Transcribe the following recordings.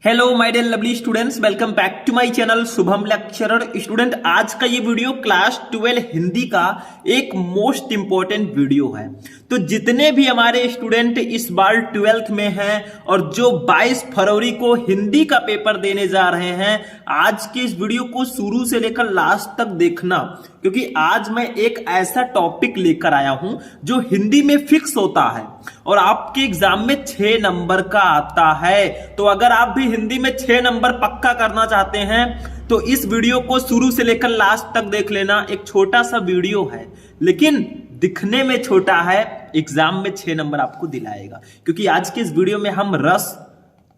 Hello my dear lovely students, welcome back to my channel Shubham lecturer. Student, आज का ये video class 12 Hindi का एक मोस्ट इंपॉर्टेंट वीडियो है। तो जितने भी हमारे स्टूडेंट इस बार 12th में हैं और जो 22 फरवरी को हिंदी का पेपर देने जा रहे हैं, आज के इस वीडियो को शुरू से लेकर लास्ट तक देखना, क्योंकि आज मैं एक ऐसा टॉपिक लेकर आया हूं जो हिंदी में फिक्स होता है और आपके एग्जाम में 6 नंबर का आता है। तो अगर आप भी हिंदी में 6 नंबर पक्का करना चाहते हैं तो इस वीडियो को शुरू से लेकर लास्ट तक देख लेना। एक छोटा सा वीडियो है लेकिन दिखने में छोटा है, एग्जाम में 6 नंबर आपको दिलाएगा। क्योंकि आज के इस वीडियो में हम रस,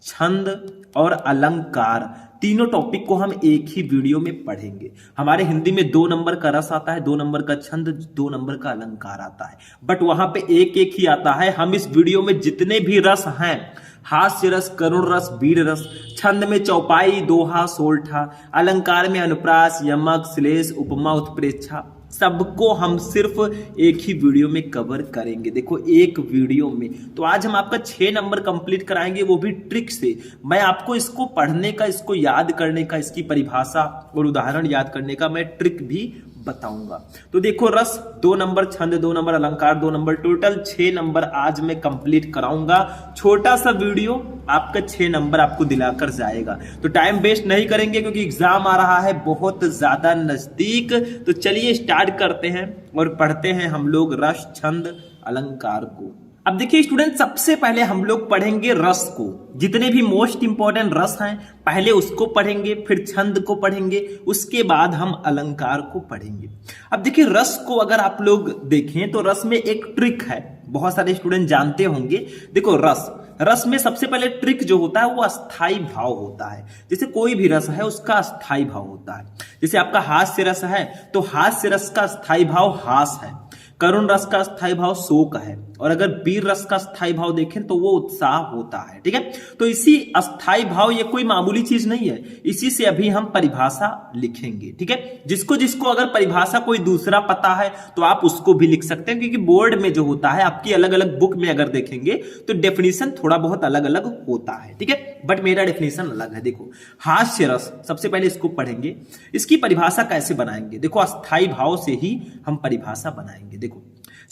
छंद और अलंकार तीनों टॉपिक को हम एक ही वीडियो में पढ़ेंगे। हमारे हिंदी में 2 नंबर का रस आता है, 2 नंबर का छंद, 2 नंबर का अलंकार आता है, बट वहां पे एक एक ही आता है। हम इस वीडियो में जितने भी रस हैं, हास्य रस, करुण रस, वीर रस, छंद में चौपाई, दोहा, सोरठा, अलंकार में अनुप्रास, यमक, श्लेष, उपमा, उत्प्रेक्षा, सबको हम सिर्फ एक ही वीडियो में कवर करेंगे। देखो, एक वीडियो में तो आज हम आपका 6 नंबर कंप्लीट कराएंगे, वो भी ट्रिक से। मैं आपको इसको पढ़ने का, इसको याद करने का, इसकी परिभाषा और उदाहरण याद करने का मैं ट्रिक भी बताऊंगा। तो देखो, रस 2 नंबर, छंद 2 नंबर, अलंकार 2 नंबर, टोटल 6 नंबर आज मैं कंप्लीट कराऊंगा। छोटा सा वीडियो आपका 6 नंबर आपको दिलाकर जाएगा। तो टाइम वेस्ट नहीं करेंगे क्योंकि एग्जाम आ रहा है बहुत ज्यादा नजदीक। तो चलिए स्टार्ट करते हैं और पढ़ते हैं हम लोग रस, छंद, अलंकार को। अब देखिए स्टूडेंट, सबसे पहले हम लोग पढ़ेंगे रस को। जितने भी मोस्ट इंपॉर्टेंट रस हैं पहले उसको पढ़ेंगे, फिर छंद को पढ़ेंगे, उसके बाद हम अलंकार को पढ़ेंगे। अब देखिए, रस को अगर आप लोग देखें तो रस में एक ट्रिक है, बहुत सारे स्टूडेंट जानते होंगे। देखो, रस में सबसे पहले ट्रिक जो होता है वो अस्थाई भाव होता है। जैसे कोई भी रस है उसका अस्थाई भाव होता है। जैसे आपका हास्य रस है तो हास्य रस का अस्थाई भाव हास है, करुण रस का स्थायी भाव शोक है, और अगर वीर रस का स्थायी भाव देखें तो वो उत्साह होता है। ठीक है, तो इसी अस्थाई भाव, ये कोई मामूली चीज नहीं है, इसी से अभी हम परिभाषा लिखेंगे। ठीक है, जिसको जिसको अगर परिभाषा कोई दूसरा पता है तो आप उसको भी लिख सकते हैं, क्योंकि बोर्ड में जो होता है आपकी अलग अलग बुक में अगर देखेंगे तो डेफिनेशन थोड़ा बहुत अलग अलग होता है। ठीक है, बट मेरा डेफिनेशन अलग है। देखो, हास्य रस, सबसे पहले इसको पढ़ेंगे, इसकी परिभाषा कैसे बनाएंगे। देखो, अस्थाई भाव से ही हम परिभाषा बनाएंगे। देखो,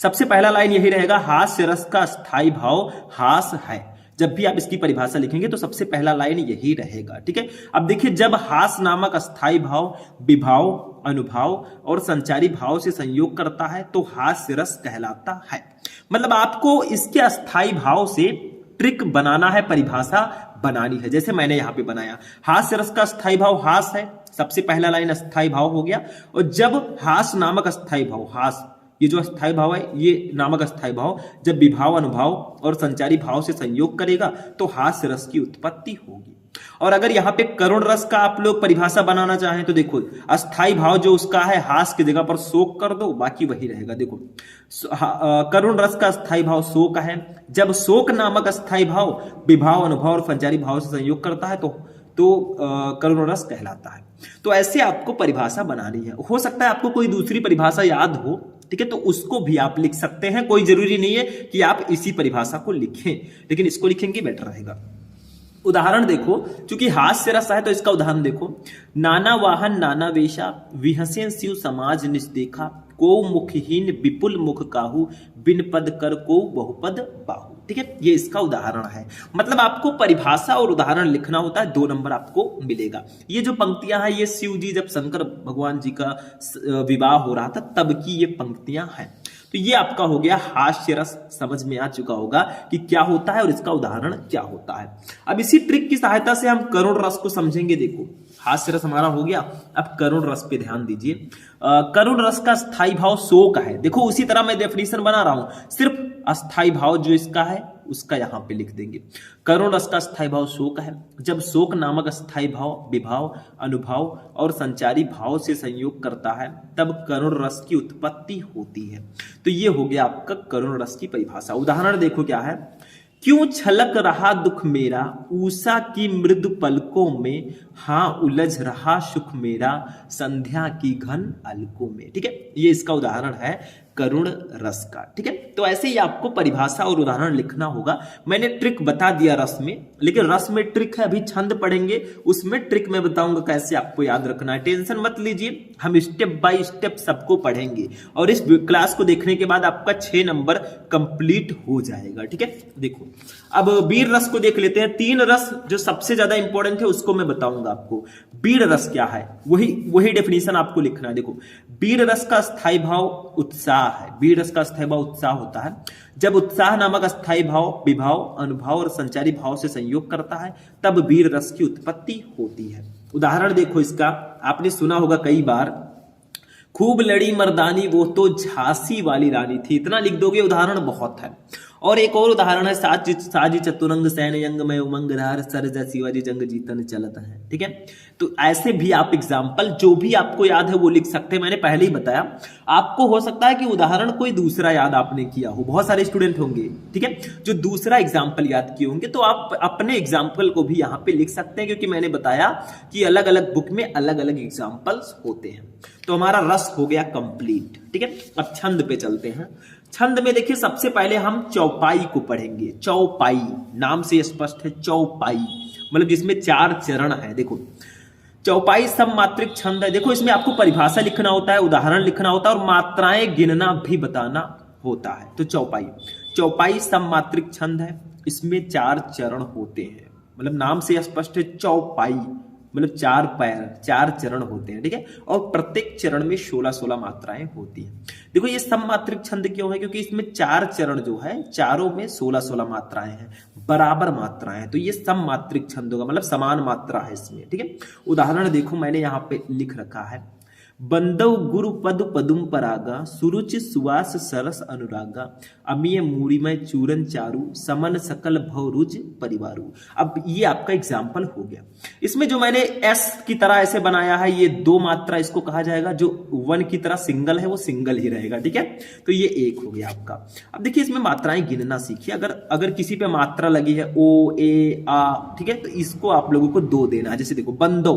सबसे पहला लाइन यही रहेगा, हास्य रस का स्थायी भाव हास है। जब भी आप इसकी परिभाषा लिखेंगे तो सबसे पहला लाइन यही रहेगा। ठीक है, अब देखिए, जब हास नामक स्थायी भाव विभाव, अनुभाव और संचारी भाव से संयोग करता है तो हास्य रस कहलाता है। मतलब आपको इसके अस्थायी भाव से ट्रिक बनाना है, परिभाषा बनानी है। जैसे मैंने यहां पे बनाया, हास्य रस का स्थायी भाव हास है, सबसे पहला लाइन अस्थायी भाव हो गया। और जब हास नामक अस्थायी भाव, हास ये जो अस्थायी भाव है, ये नामक अस्थायी भाव जब विभाव, अनुभाव और संचारी भाव से संयोग करेगा तो हास्य रस की उत्पत्ति होगी। और अगर यहाँ पे करुण रस का आप लोग परिभाषा बनाना चाहें तो देखो, अस्थायी भाव जो उसका है, हास की जगह पर शोक कर दो, बाकी वही रहेगा। देखो, करुण रस का अस्थायी भाव शोक है, जब शोक नामक अस्थायी भाव विभाव, अनुभव और संचारी भाव से संयोग करता है तो करुण रस कहलाता है। तो ऐसे आपको परिभाषा बनानी है। हो सकता है आपको कोई दूसरी परिभाषा याद हो, ठीक है, तो उसको भी आप लिख सकते हैं। कोई जरूरी नहीं है कि आप इसी परिभाषा को लिखें, लेकिन इसको लिखेंगे बेटर रहेगा। उदाहरण देखो, चूंकि हास्य रस है तो इसका उदाहरण देखो, नाना वाहन नाना वेशा, विहसे शिव समाज निस्देखा, को मुखहीन विपुल मुख काहू, बिन पद कर को बहुपद बाहू। ठीक है, ये इसका उदाहरण है। मतलब आपको परिभाषा और उदाहरण लिखना होता है, 2 नंबर आपको मिलेगा। ये जो पंक्तियां हैं, ये शिव जी जब शंकर भगवान जी का विवाह हो रहा था तब की ये पंक्तियां हैं। तो ये आपका हो गया हास्य रस। समझ में आ चुका होगा कि क्या होता है और इसका उदाहरण क्या होता है। अब इसी ट्रिक की सहायता से हम करुण रस को समझेंगे। देखो, हास्य रस हमारा हो गया, अब करुण रस पे ध्यान दीजिए। करुण रस का स्थायी भाव शोक है। देखो, उसी तरह मैं डेफिनेशन बना रहा हूं, सिर्फ अस्थायी भाव जो इसका है उसका यहां पे लिख देंगे। करुण रस का स्थायी भाव शोक है, जब शोक नामक स्थायी भाव विभाव, अनुभाव और संचारी भाव से संयोग करता है तब करुण रस की उत्पत्ति होती है। तो ये हो गया आपका करुण रस की परिभाषा। उदाहरण देखो क्या है, क्यों छलक रहा दुख मेरा, उषा की मृदु पलकों में, हाँ उलझ रहा सुख मेरा, संध्या की घन अलकों में। ठीक है, ये इसका उदाहरण है। करुण रस का। ठीक है, तो ऐसे ही आपको परिभाषा और उदाहरण लिखना होगा। मैंने ट्रिक बता दिया रस में, लेकिन रस में ट्रिक है, अभी छंद पढ़ेंगे उसमें ट्रिक मैं बताऊंगा कैसे आपको याद रखना है। टेंशन मत लीजिए, हम स्टेप बाय स्टेप सबको पढ़ेंगे और इस क्लास को देखने के बाद आपका 6 नंबर कंप्लीट हो जाएगा। ठीक है, देखो अब वीर रस को देख लेते हैं। 3 रस जो सबसे ज्यादा इंपॉर्टेंट है उसको मैं बताऊंगा आपको। वीर रस क्या है, वही डेफिनेशन आपको लिखना है। देखो, वीर रस का स्थायी भाव उत्साह है। वीर रस का स्थायी भाव उत्साह होता है जब उत्साह नामक स्थायी भाव विभाव, अनुभाव और संचारी भाव से संयोग करता है, तब वीर रस की उत्पत्ति होती है। उदाहरण देखो इसका, आपने सुना होगा कई बार, खूब लड़ी मर्दानी वो तो झांसी वाली रानी थी। इतना लिख दोगे, उदाहरण बहुत है। और एक और उदाहरण है, साजी चतुरंग सैन यंग में उमंग धार सरजा शिवाजी जंग जीतन चलत है। ठीक है, तो ऐसे भी आप एग्जाम्पल जो भी आपको याद है वो लिख सकते हैं। मैंने पहले ही बताया, आपको हो सकता है कि उदाहरण कोई दूसरा याद आपने किया हो, बहुत सारे स्टूडेंट होंगे, ठीक है, जो दूसरा एग्जाम्पल याद किए होंगे, तो आप अपने एग्जाम्पल को भी यहाँ पे लिख सकते हैं, क्योंकि मैंने बताया कि अलग अलग बुक में अलग अलग एग्जाम्पल्स होते हैं। तो हमारा रस हो गया कंप्लीट। ठीक है, अब छंद पे चलते हैं। छंद में देखिए, सबसे पहले हम चौपाई को पढ़ेंगे। चौपाई नाम से स्पष्ट है, चौपाई मतलब जिसमें 4 चरण है। देखो, चौपाई सममात्रिक छंद है। देखो, इसमें आपको परिभाषा लिखना होता है, उदाहरण लिखना होता है और मात्राएं गिनना भी बताना होता है। तो चौपाई सममात्रिक छंद है, इसमें 4 चरण होते हैं। मतलब नाम से स्पष्ट है, चौपाई मतलब 4 पैर, 4 चरण होते हैं। ठीक है, और प्रत्येक चरण में 16-16 मात्राएं होती हैं। देखो, ये सममात्रिक छंद क्यों है, क्योंकि इसमें 4 चरण जो है, चारों में 16-16 मात्राएं हैं, बराबर मात्राएं हैं, तो ये सममात्रिक छंद होगा, मतलब समान मात्रा है इसमें। ठीक है, उदाहरण देखो मैंने यहाँ पे लिख रखा है, बंदव गुरु पद पदुम परागा, सुरुचि सुवास सरस अनुरागा, अमीय मूरिमय चूरन चारु, समन सकल भवरुज परिवारु। अब ये आपका एग्जाम्पल हो गया। इसमें जो मैंने एस की तरह ऐसे बनाया है, ये 2 मात्रा इसको कहा जाएगा। जो 1 की तरह सिंगल है वो सिंगल ही रहेगा। ठीक है, तो ये 1 हो गया आपका। अब देखिए, इसमें मात्राएं गिनना सीखिए। अगर किसी पे मात्रा लगी है, ओ ए आ, ठीक है, तो इसको आप लोगों को 2 देना है। जैसे देखो, बंदो,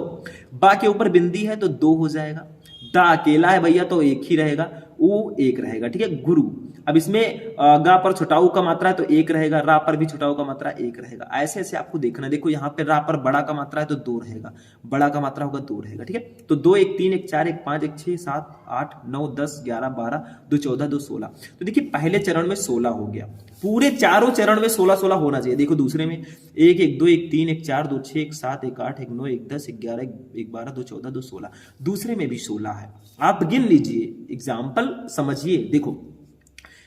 बा के ऊपर बिंदी है तो 2 हो जाएगा, दा अकेला है भैया तो 1 ही रहेगा, ऊ 1 रहेगा। ठीक है, गुरु, अब इसमें गा पर छोटाऊ का मात्रा है तो 1 रहेगा, रा पर भी छोटाऊ का मात्रा 1 रहेगा। ऐसे ऐसे आपको देखना। देखो, यहाँ पे रा पर बड़ा का मात्रा है तो 2 रहेगा, बड़ा का मात्रा होगा 2 रहेगा। ठीक है, तो 2 1 3 1 4 1 5 1 6 7 8 9 10 11 12 2 14 2 16। तो देखिए, पहले चरण में 16 हो गया, पूरे चारों चरण में 16-16 होना चाहिए। देखो, दूसरे में 1 1 2 1 3 1 4 2 6 1 7 1 8 1 9 1 10 1 11 1 12 2 14 2 16। दूसरे में भी 16 है, आप गिन लीजिए, एग्जाम्पल समझिए। देखो,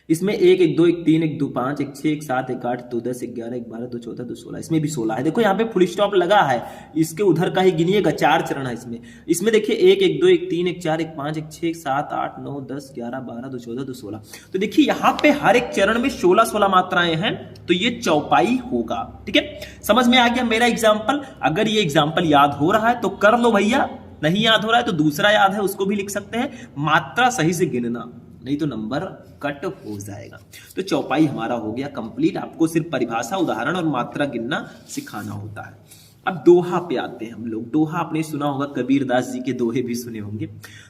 इसमें 1 1 2 1 3 1 2 5 1 6 1 7 1 8 2 10 1 11 1 12 2 14 2 16। इसमें भी 16 है। देखो, यहाँ पे फुल स्टॉप लगा है, इसके उधर का ही गिनिएगा। 4 चरण है इसमें देखिए, 1 1 2 1 3 1 4 1 5 1 6 1 7 8 9 10 11 12 2 14 2 16। तो देखिए, यहाँ पे हर एक चरण में 16-16 मात्राएं हैं, तो ये चौपाई होगा। ठीक है, समझ में आ गया मेरा एग्जाम्पल। अगर ये एग्जाम्पल याद हो रहा है तो कर लो भैया, नहीं याद हो रहा है तो दूसरा याद है उसको भी लिख सकते हैं। मात्रा सही से गिनना, नहीं तो नंबर कट हो जाएगा। तो चौपाई हमारा हो गया कंप्लीट। आपको सिर्फ परिभाषा, उदाहरण और मात्रा गिनना सिखाना होता है। अब दोहा पे आते हैं हम लोग। दोहा आपने सुना होगा, कबीरदास जी के दोहे भी सुने होंगे।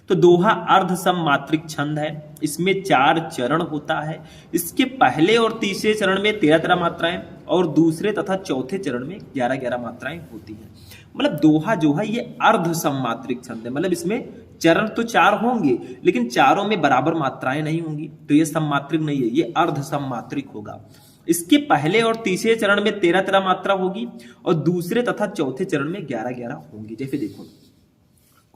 तो दोहा अर्ध सममात्रिक छंद है, इसमें 4 चरण होता है। इसके पहले और तीसरे चरण में 13-13 मात्राएं और दूसरे तथा चौथे चरण में 11-11 मात्राएं होती हैं। मतलब दोहा जो है ये अर्ध सममात्रिक छंद है, मतलब इसमें चरण तो 4 होंगे लेकिन चारों में बराबर मात्राएं नहीं होंगी, तो ये सममात्रिक नहीं है, ये अर्ध सममात्रिक होगा। इसके पहले और तीसरे चरण में 13-13 मात्रा होगी और दूसरे तथा चौथे चरण में 11-11 होंगी। जैसे देखो,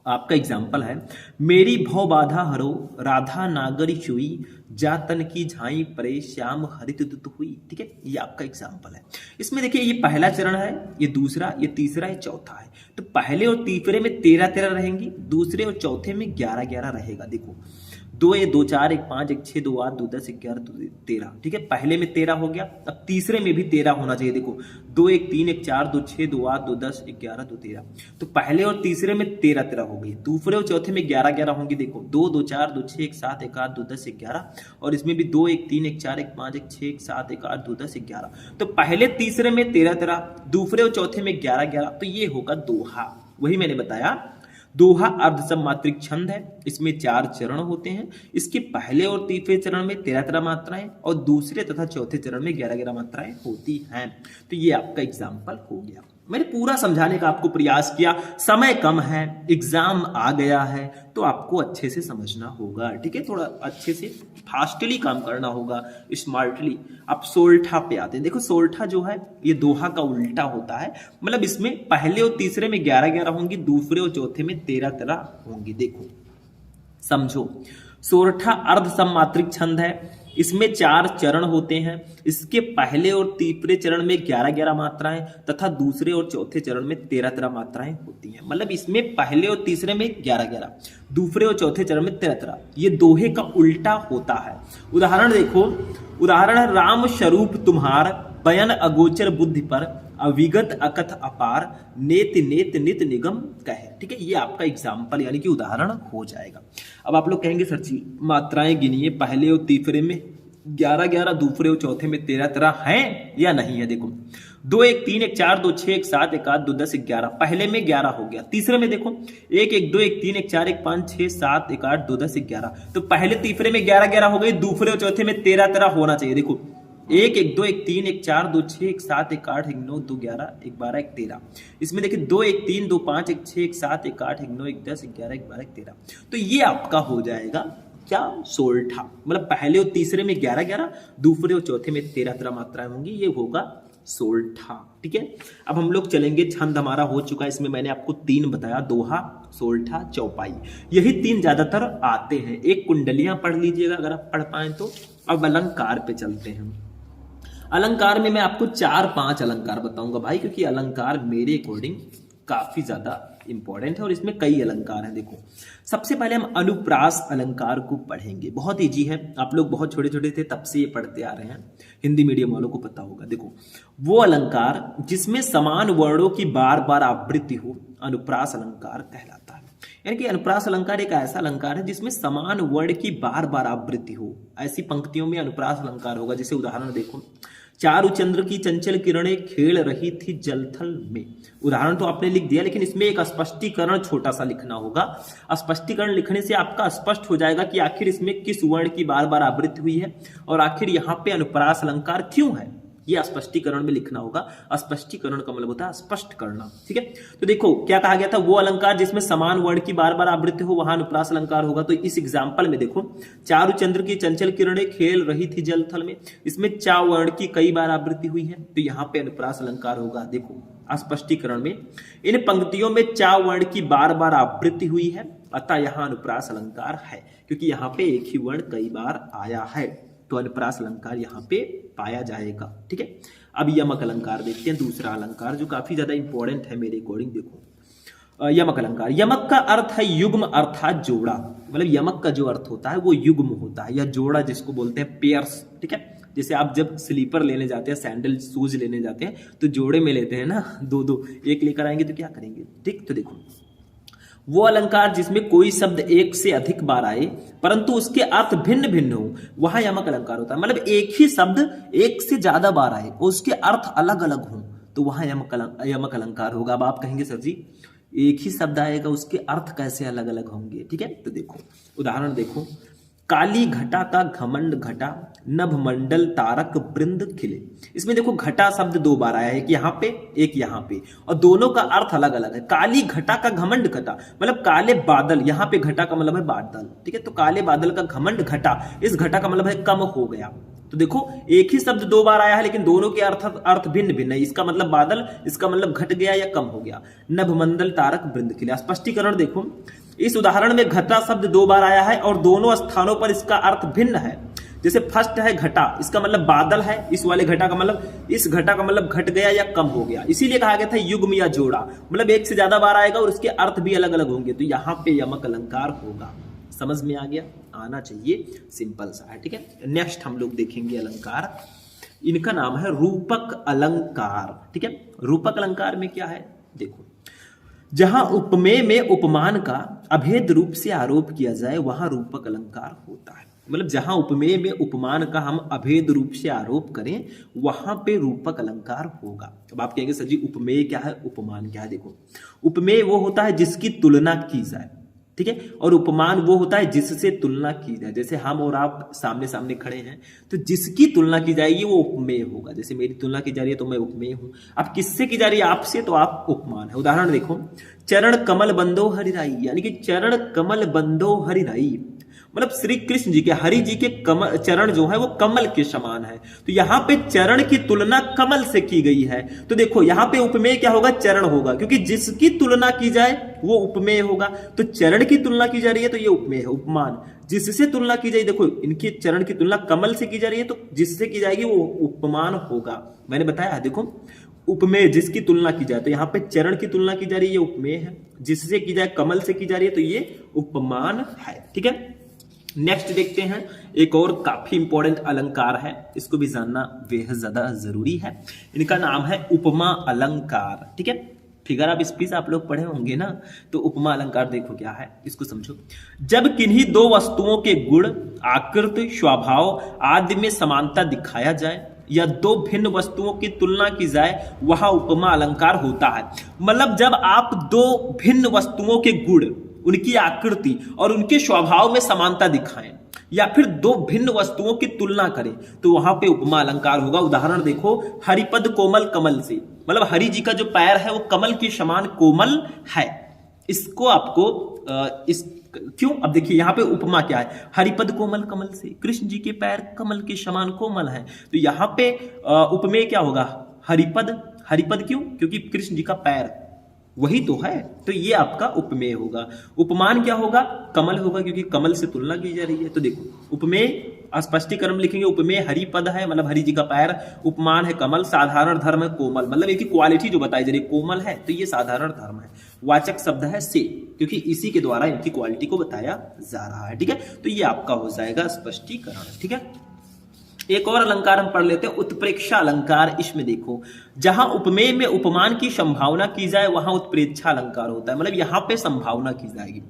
आपका एग्जाम्पल है, मेरी भव बाधा हरो राधा नागरी छुई, जातन की झाई परे श्याम हरित दुत हुई। ठीक है, ये आपका एग्जाम्पल है। इसमें देखिए, ये पहला चरण है, ये दूसरा, ये तीसरा, ये चौथा है। तो पहले और तीसरे में 13-13 रहेंगी, दूसरे और चौथे में 11-11 रहेगा। देखो, 2 1 2 4 1 5 1 6 2 8 2 10 11 2 13। ठीक है, पहले में 13 हो गया, अब तीसरे में भी 13 होना चाहिए। देखो, 2 1 3 1 4 2 6 2 8 2 10 11 2 13। तो पहले और तीसरे में 13-13 हो गई, दूसरे और चौथे में 11-11 होंगी। देखो, 2 2 4 2 6 1 7 1 8 2 10 11 और इसमें भी 2 1 3 1 4 1 5 1 6 1 7 1 8 2 10 11। तो पहले तीसरे में 13-13, दूसरे और चौथे में 11-11, तो ये होगा दोहा। वही मैंने बताया, दोहा अर्धसमात्रिक छंद है, इसमें 4 चरण होते हैं। इसके पहले और तीसरे चरण में 13 मात्राएं और दूसरे तथा चौथे चरण में 11 मात्राएं होती हैं। तो ये आपका एग्जाम्पल हो गया। मैंने पूरा समझाने का आपको प्रयास किया, समय कम है, एग्जाम आ गया है, तो आपको अच्छे से समझना होगा, ठीक है, थोड़ा अच्छे से फास्टली काम करना होगा, स्मार्टली। आप सोल्ठा पे आते हैं। देखो सोल्ठा जो है ये दोहा का उल्टा होता है, मतलब इसमें पहले और तीसरे में 11 होंगी, दूसरे और चौथे में 13 होंगी। देखो समझो, सोरठा अर्धसमात्रिक छंद है, इसमें 4 चरण होते हैं। इसके पहले और तीसरे चरण में 11 मात्राएं तथा दूसरे और चौथे चरण में 13 मात्राएं होती हैं। मतलब इसमें पहले और तीसरे में 11, दूसरे और चौथे चरण में 13। ये दोहे का उल्टा होता है। उदाहरण देखो, उदाहरण है राम स्वरूप तुम्हार, बयन अगोचर बुद्धि पर, अविगत अकथ अपार, नेत नेत नित निगम कहे। ठीक है, ये आपका एग्जाम्पल यानी कि उदाहरण हो जाएगा। अब आप लोग कहेंगे सर जी मात्राएं गिनिए, पहले और तीसरे में 11, दूसरे और चौथे में 13 हैं या नहीं है। देखो 2 1 3 1 4 2 6 1 7 1 8 2 10 11, पहले में 11 हो गया। तीसरे में देखो 1 1 2 1 3 1 4 1 5 6 7 1 8 2 10 11, तो पहले तीसरे में 11 हो गई, दूसरे और चौथे में 13 होना चाहिए। देखो 1 1 2 1 3 1 4 2 6 1 7 1 8 1 9 2 11 1 12 1 13। इसमें देखिए 2 1 3 2 5 1 6 1 7 1 8 1 9 1 10 1 11 1 12 1 13। तो ये आपका हो जाएगा क्या, सोल्ठा। मतलब पहले और तीसरे में 11, दूसरे और चौथे में 13 मात्राएं होंगी, ये होगा सोल्ठा। ठीक है, अब हम लोग चलेंगे, छंद हमारा हो चुका है। इसमें मैंने आपको 3 बताया, दोहा, सोल्ठा, चौपाई, यही 3 ज्यादातर आते हैं। एक कुंडलियां पढ़ लीजिएगा अगर आप पढ़ पाए तो। अब अलंकार पे चलते हैं। अलंकार में मैं आपको 4-5 अलंकार बताऊंगा भाई, क्योंकि अलंकार मेरे अकॉर्डिंग काफी ज्यादा इंपॉर्टेंट है और इसमें कई अलंकार हैं। देखो सबसे पहले हम अनुप्रास अलंकार को पढ़ेंगे, बहुत इजी है, आप लोग बहुत छोटे छोटे थे तब से ये पढ़ते आ रहे हैं, हिंदी मीडियम वालों को पता होगा। देखो वो अलंकार जिसमें समान वर्णों की बार बार आवृत्ति हो, अनुप्रास अलंकार कहलाता है। यानी कि अनुप्रास अलंकार एक ऐसा अलंकार है जिसमें समान वर्ण की बार बार आवृत्ति हो, ऐसी पंक्तियों में अनुप्रास अलंकार होगा। जैसे उदाहरण देखो, चारु चंद्र की चंचल किरणें खेल रही थी जलथल में। उदाहरण तो आपने लिख दिया, लेकिन इसमें एक स्पष्टीकरण छोटा सा लिखना होगा। स्पष्टीकरण लिखने से आपका स्पष्ट हो जाएगा कि आखिर इसमें किस वर्ण की बार बार आवृत्ति हुई है और आखिर यहाँ पे अनुप्रास अलंकार क्यों है, ये स्पष्टीकरण में लिखना होगा। स्पष्टीकरण का मतलब होता है स्पष्ट करना। ठीक है, तो देखो क्या कहा गया था, वो अलंकार जिसमें समान वर्ण की बार बार आवृत्ति हो वहां अनुप्रास अलंकार होगा। तो इस एग्जाम्पल में देखो, चारु चंद्र की चंचल किरणें खेल रही थी जलथल में, इसमें चा वर्ण की कई बार आवृत्ति हुई है, तो यहाँ पे अनुप्रास अलंकार होगा। देखो स्पष्टीकरण में इन पंक्तियों में चा वर्ण की बार बार आवृत्ति हुई है, अतः यहाँ अनुप्रास अलंकार है, क्योंकि यहाँ पे एक ही वर्ण कई बार आया है, तो अनुप्रास अलंकार यहाँ पे पाया जाएगा। ठीक है, अब यमक अलंकार देखते हैं, दूसरा अलंकार जो काफी ज्यादा इंपॉर्टेंट है मेरे अकॉर्डिंग। देखो यमक अलंकार, यमक का अर्थ है युग्म अर्थात जोड़ा। मतलब यमक का जो अर्थ होता है वो युग्म होता है या जोड़ा, जिसको बोलते हैं पेयर्स। ठीक है, जैसे आप जब स्लीपर लेने जाते हैं, सैंडल शूज लेने जाते हैं तो जोड़े में लेते हैं ना, 2-2, एक लेकर आएंगे तो क्या करेंगे। ठीक, तो देखो वो अलंकार जिसमें कोई शब्द एक से अधिक बार आए परंतु उसके अर्थ भिन्न भिन्न हो, वहां यमक अलंकार होता है। मतलब एक ही शब्द एक से ज्यादा बार आए और उसके अर्थ अलग अलग हो, तो वहां यमक अलंकार होगा। अब आप कहेंगे सर जी एक ही शब्द आएगा, उसके अर्थ कैसे अलग अलग होंगे। ठीक है, तो देखो उदाहरण देखो, काली घटा का घमंड घटा, नभ मंडल तारक वृंद खिले। इसमें देखो घटा शब्द 2 बार आया है, एक यहाँ पे एक यहाँ पे, और दोनों का अर्थ अलग अलग है। काली घटा का घमंड घटा मतलब काले बादल, यहाँ पे घटा का मतलब है बादल। ठीक है, तो काले बादल का घमंड घटा, इस घटा का मतलब है कम हो गया। तो देखो एक ही शब्द 2 बार आया है लेकिन दोनों के अर्थ भिन्न भिन्न है। इसका मतलब बादल, इसका मतलब घट गया या कम हो गया। नभ मंडल तारक वृंद खिले। स्पष्टीकरण देखो, इस उदाहरण में घटा शब्द 2 बार आया है और दोनों स्थानों पर इसका अर्थ भिन्न है। जैसे फर्स्ट है घटा, इसका मतलब बादल है, इस वाले घटा का मतलब, इस घटा का मतलब घट गया या कम हो गया, इसीलिए कहा गया था युग्म या जोड़ा। मतलब एक से ज्यादा बार आएगा और इसके अर्थ भी अलग अलग होंगे, तो यहाँ पे यमक अलंकार होगा। समझ में आ गया, आना चाहिए, सिंपल सा है। ठीक है, नेक्स्ट हम लोग देखेंगे अलंकार, इनका नाम है रूपक अलंकार। ठीक है, रूपक अलंकार में क्या है, देखो जहां उपमेय में उपमान का अभेद रूप से आरोप किया जाए वहां रूपक अलंकार होता है। मतलब जहां उपमेय में उपमान का हम अभेद रूप से आरोप करें वहां पे रूपक अलंकार होगा। अब आप कहेंगे सर जी उपमेय क्या है, उपमान क्या है? देखो, उपमेय वो होता है जिसकी तुलना की जाए, ठीक है, और उपमान वो होता है जिससे तुलना की जाए। जैसे हम और आप सामने सामने खड़े हैं तो जिसकी तुलना की जाएगी वो उपमेय होगा। जैसे मेरी तुलना की जा रही है तो मैं उपमेय हूं। अब किससे की जा रही है? आपसे, तो आप उपमान है। उदाहरण देखो, चरण कमल बंदो हरिराई, यानी कि चरण कमल बंदो हरिराई, मतलब श्री कृष्ण जी के, हरि जी के कमल चरण जो है वो कमल के समान है। तो यहां पे चरण की तुलना कमल से की गई है। तो देखो यहां पे उपमेय क्या होगा? चरण होगा, क्योंकि जिसकी तुलना की जाए वो उपमेय होगा। तो चरण की तुलना की जा रही है तो ये उपमेय है, उपमान। जिससे तुलना की जाए, देखो इनके चरण की तुलना कमल से की जा रही है तो जिससे की जाएगी वो उपमान होगा। मैंने बताया, देखो उपमेय जिसकी तुलना की जाए, तो यहां पे चरण की तुलना की जा रही है, ये उपमेय है। जिससे की जाए कमल से की जा रही है तो ये उपमान है, ठीक है। नेक्स्ट देखते हैं, एक और काफी इंपॉर्टेंट अलंकार है, इसको भी जानना बेहद ज्यादा जरूरी है। इनका नाम है उपमा अलंकार, ठीक है। फिगर आप स्पीच आप लोग पढ़े होंगे ना, तो उपमा अलंकार देखो क्या है, इसको समझो। जब किन्हीं दो वस्तुओं के गुण, आकृति, स्वभाव आदि में समानता दिखाया जाए या दो भिन्न वस्तुओं की तुलना की जाए, वह उपमा अलंकार होता है। मतलब जब आप दो भिन्न वस्तुओं के गुण, उनकी आकृति और उनके स्वभाव में समानता दिखाएं या फिर दो भिन्न वस्तुओं की तुलना करें तो वहां पे उपमा अलंकार होगा। उदाहरण देखो, हरिपद कोमल कमल से, मतलब हरि जी का जो पैर है वो कमल के समान कोमल है। इसको आपको इस क्यों, अब देखिए यहां पे उपमा क्या है, हरिपद कोमल कमल से, कृष्ण जी के पैर कमल के समान कोमल है। तो यहां पे उपमेय क्या होगा? हरिपद। हरिपद क्यों? क्योंकि कृष्ण जी का पैर वही तो है, तो ये आपका उपमेय होगा। उपमान क्या होगा? कमल होगा, क्योंकि कमल से तुलना की जा रही है। तो देखो उपमेय स्पष्टीकरण लिखेंगे, उपमेय हरिपद है मतलब हरि जी का पैर, उपमान है कमल, साधारण धर्म है कोमल, मतलब एक क्वालिटी जो बताई जा रही है कोमल है तो ये साधारण धर्म है। वाचक शब्द है से, क्योंकि इसी के द्वारा इनकी क्वालिटी को बताया जा रहा है, ठीक है। तो ये आपका हो जाएगा स्पष्टीकरण, ठीक है। एक और अलंकार हम पढ़ लेते हैं, उत्प्रेक्षा अलंकार। इसमें देखो, जहां उपमेय में उपमान की संभावना की जाए वहां उत्प्रेक्षा अलंकार होता है, मतलब यहां पे संभावना की जाएगी।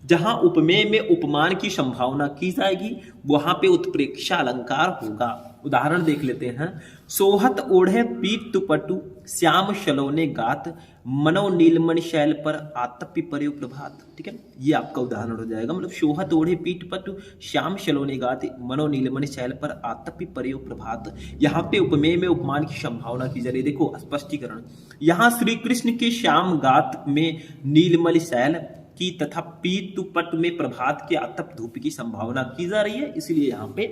जहां उपमेय में उपमान की संभावना की जाएगी वहां पे उत्प्रेक्षा अलंकार होगा। उदाहरण देख लेते हैं, सोहत ओढ़े पीत तुपटु, श्याम शलोने गात, मनो नीलमणि शैल पर आतपि पर्यो प्रभात, ठीक है। ये आपका उदाहरण हो जाएगा, मतलब सोहत ओढ़े पीठ पटु, श्याम शलोने गात, मनो नीलमणि शैल पर आतपि पर्यो प्रभात। यहाँ पे उपमेय में उपमान की संभावना की जा रही है। देखो स्पष्टीकरण, यहाँ श्री कृष्ण के श्याम गात में नीलमणि शैल की तथा पीतुपट में प्रभात के आतप धूप की संभावना की जा रही है, इसलिए यहाँ पे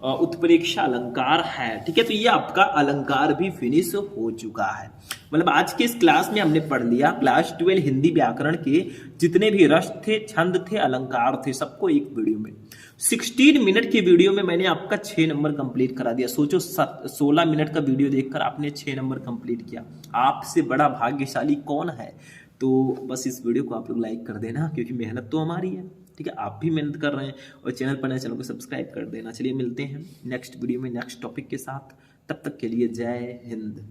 उत्प्रेक्षा अलंकार है, ठीक है। तो ये आपका अलंकार भी फिनिश हो चुका है। मतलब आज के इस क्लास में हमने पढ़ लिया क्लास 12 हिंदी व्याकरण के जितने भी रस थे, छंद थे, अलंकार थे, सबको एक वीडियो में 16 मिनट की वीडियो में मैंने आपका 6 नंबर कंप्लीट करा दिया। सोचो 16 मिनट का वीडियो देखकर आपने 6 नंबर कंप्लीट किया, आपसे बड़ा भाग्यशाली कौन है? तो बस इस वीडियो को आप लोग लाइक कर देना, क्योंकि मेहनत तो हमारी है, ठीक है। आप भी मेहनत कर रहे हैं और चैनल पर नए, चैनल को सब्सक्राइब कर देना। चलिए मिलते हैं नेक्स्ट वीडियो में नेक्स्ट टॉपिक के साथ, तब तक के लिए जय हिंद।